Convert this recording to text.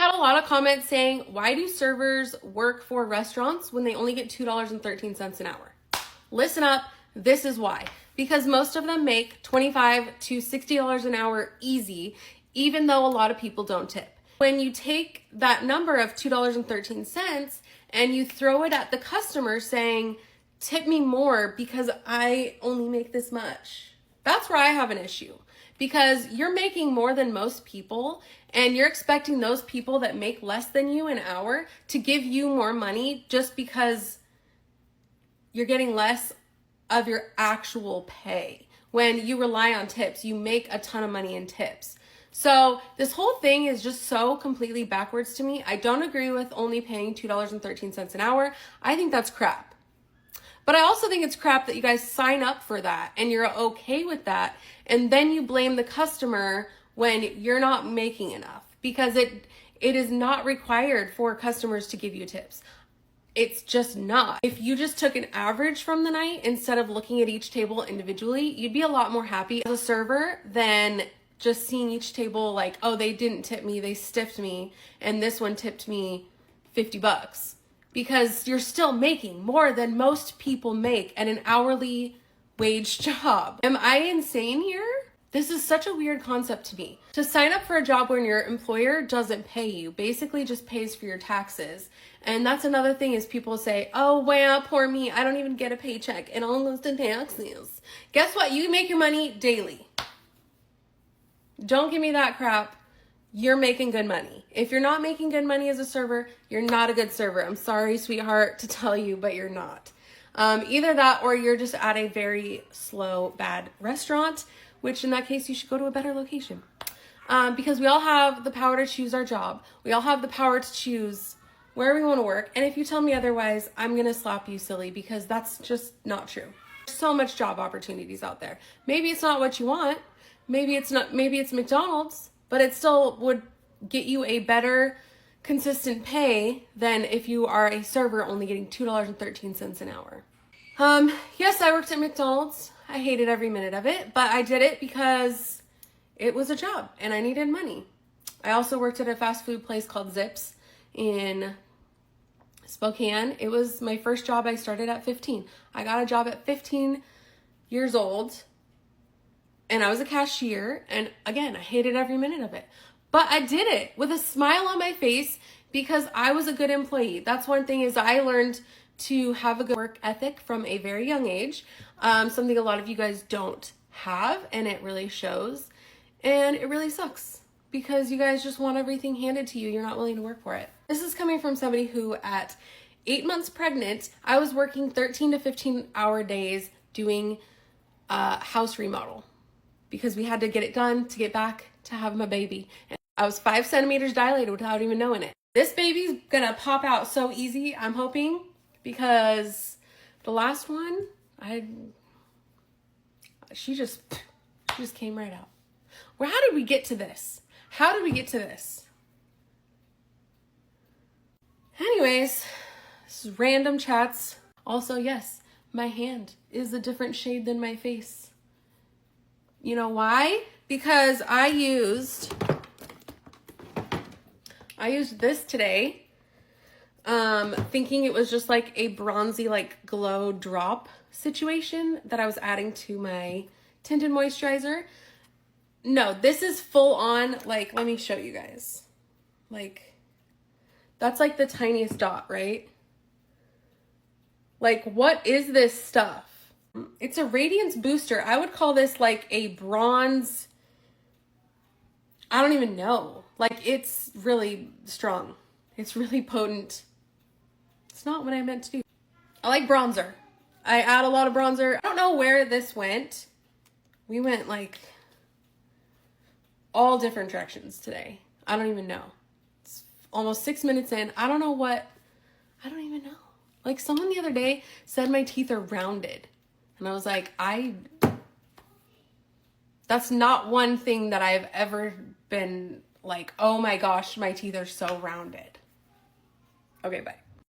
had a lot of comments saying, why do servers work for restaurants when they only get $2.13 an hour? Listen up, this is why. Because most of them make $25 to $60 an hour easy, even though a lot of people don't tip. When you take that number of $2.13 and you throw it at the customer saying, tip me more because I only make this much, that's where I have an issue. Because you're making more than most people and you're expecting those people that make less than you an hour to give you more money just because you're getting less of your actual pay. When you rely on tips, you make a ton of money in tips. So this whole thing is just so completely backwards to me. I don't agree with only paying $2.13 an hour. I think that's crap. But I also think it's crap that you guys sign up for that and you're okay with that. And then you blame the customer when you're not making enough, because it is not required for customers to give you tips. It's just not. If you just took an average from the night instead of looking at each table individually, you'd be a lot more happy as a server than just seeing each table like, oh, they didn't tip me, they stiffed me, and this one tipped me $50. Because you're still making more than most people make at an hourly wage job. Am I insane here? This is such a weird concept to me. To sign up for a job when your employer doesn't pay you, basically just pays for your taxes. And that's another thing is people say, oh, wow, poor me, I don't even get a paycheck. It all goes to taxes. Guess what? You make your money daily. Don't give me that crap. You're making good money. If you're not making good money as a server, you're not a good server. I'm sorry, sweetheart, to tell you, but you're not. Either that or you're just at a very slow, bad restaurant, which in that case, you should go to a better location. Because we all have the power to choose our job. We all have the power to choose where we want to work. And if you tell me otherwise, I'm going to slap you silly, because that's just not true. There's so much job opportunities out there. Maybe it's not what you want. Maybe it's not, maybe it's McDonald's, but it still would get you a better consistent pay than if you are a server only getting $2.13 an hour. Yes, I worked at McDonald's. I hated every minute of it, but I did it because it was a job and I needed money. I also worked at a fast food place called Zips in Spokane. It was my first job. I started at 15. I got a job at 15 years old. And I was a cashier, and again, I hated every minute of it. But I did it with a smile on my face because I was a good employee. That's one thing is I learned to have a good work ethic from a very young age. Something a lot of you guys don't have, and it really shows. And it really sucks because you guys just want everything handed to you. You're not willing to work for it. This is coming from somebody who at 8 months pregnant, I was working 13 to 15 hour days doing house remodel, because we had to get it done to get back to have my baby. And I was 5 centimeters dilated without even knowing it. This baby's gonna pop out so easy, I'm hoping, because the last one, she just came right out. Well, how did we get to this? How did we get to this? Anyways, this is random chats. Also, yes, my hand is a different shade than my face. You know why? Because I used this today, thinking it was just like a bronzy, like glow drop situation that I was adding to my tinted moisturizer. No, this is full on, like, let me show you guys. Like, that's like the tiniest dot, right? Like, what is this stuff? It's a radiance booster. I would call this like a bronze. I don't even know. Like, it's really strong. It's really potent. It's not what I meant to do. I like bronzer. I add a lot of bronzer. I don't know where this went. We went like all different directions today. I don't even know. It's almost 6 minutes in. I don't know what. I don't even know. Like, someone the other day said my teeth are rounded. And I was like, that's not one thing that I've ever been like, oh my gosh, my teeth are so rounded. Okay, bye.